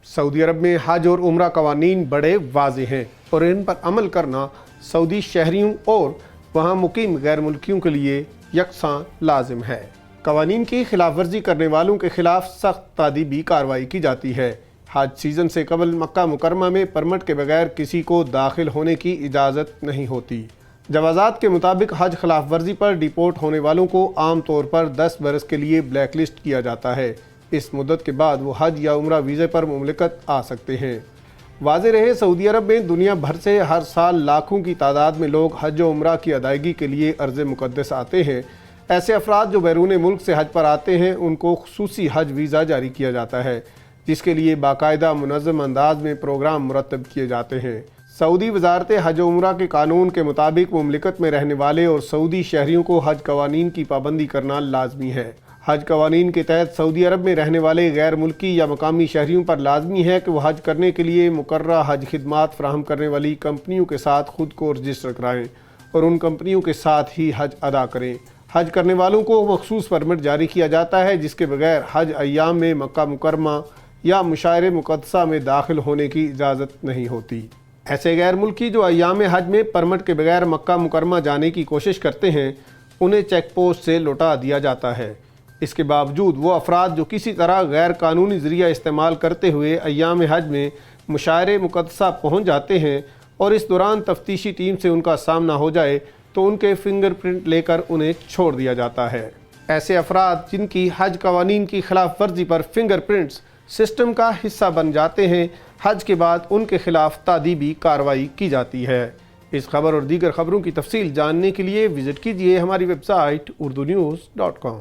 سعودی عرب میں حج اور عمرہ قوانین بڑے واضح ہیں اور ان پر عمل کرنا سعودی شہریوں اور وہاں مقیم غیر ملکیوں کے لیے یکساں لازم ہے۔ قوانین کی خلاف ورزی کرنے والوں کے خلاف سخت تادیبی کارروائی کی جاتی ہے۔ حج سیزن سے قبل مکہ مکرمہ میں پرمٹ کے بغیر کسی کو داخل ہونے کی اجازت نہیں ہوتی۔ جوازات کے مطابق حج خلاف ورزی پر ڈیپورٹ ہونے والوں کو عام طور پر 10 برس کے لیے بلیک لسٹ کیا جاتا ہے۔ اس مدت کے بعد وہ حج یا عمرہ ویزے پر مملکت آ سکتے ہیں۔ واضح رہے، سعودی عرب میں دنیا بھر سے ہر سال لاکھوں کی تعداد میں لوگ حج و عمرہ کی ادائیگی کے لیے ارض مقدس آتے ہیں۔ ایسے افراد جو بیرون ملک سے حج پر آتے ہیں ان کو خصوصی حج ویزا جاری کیا جاتا ہے، جس کے لیے باقاعدہ منظم انداز میں پروگرام مرتب کیے جاتے ہیں۔ سعودی وزارت حج و عمرہ کے قانون کے مطابق مملکت میں رہنے والے اور سعودی شہریوں کو حج قوانین کی پابندی کرنا لازمی ہے۔ حج قوانین کے تحت سعودی عرب میں رہنے والے غیر ملکی یا مقامی شہریوں پر لازمی ہے کہ وہ حج کرنے کے لیے مقررہ حج خدمات فراہم کرنے والی کمپنیوں کے ساتھ خود کو رجسٹر کرائیں اور ان کمپنیوں کے ساتھ ہی حج ادا کریں۔ حج کرنے والوں کو مخصوص پرمٹ جاری کیا جاتا ہے جس کے بغیر حج ایام میں مکہ مکرمہ یا مشاعر مقدسہ میں داخل ہونے کی اجازت نہیں ہوتی۔ ایسے غیر ملکی جو ایام حج میں پرمٹ کے بغیر مکہ مکرمہ جانے کی کوشش کرتے ہیں انہیں چیک پوسٹ سے لوٹا دیا جاتا ہے۔ اس کے باوجود وہ افراد جو کسی طرح غیر قانونی ذریعہ استعمال کرتے ہوئے ایام حج میں مشاعر مقدسہ پہنچ جاتے ہیں اور اس دوران تفتیشی ٹیم سے ان کا سامنا ہو جائے تو ان کے فنگر پرنٹ لے کر انہیں چھوڑ دیا جاتا ہے۔ ایسے افراد جن کی حج قوانین کی خلاف ورزی پر فنگر پرنٹس سسٹم کا حصہ بن جاتے ہیں، حج کے بعد ان کے خلاف تادیبی کارروائی کی جاتی ہے۔ اس خبر اور دیگر خبروں کی تفصیل جاننے کے لیے وزٹ کیجیے ہماری ویب سائٹ urdunews.com۔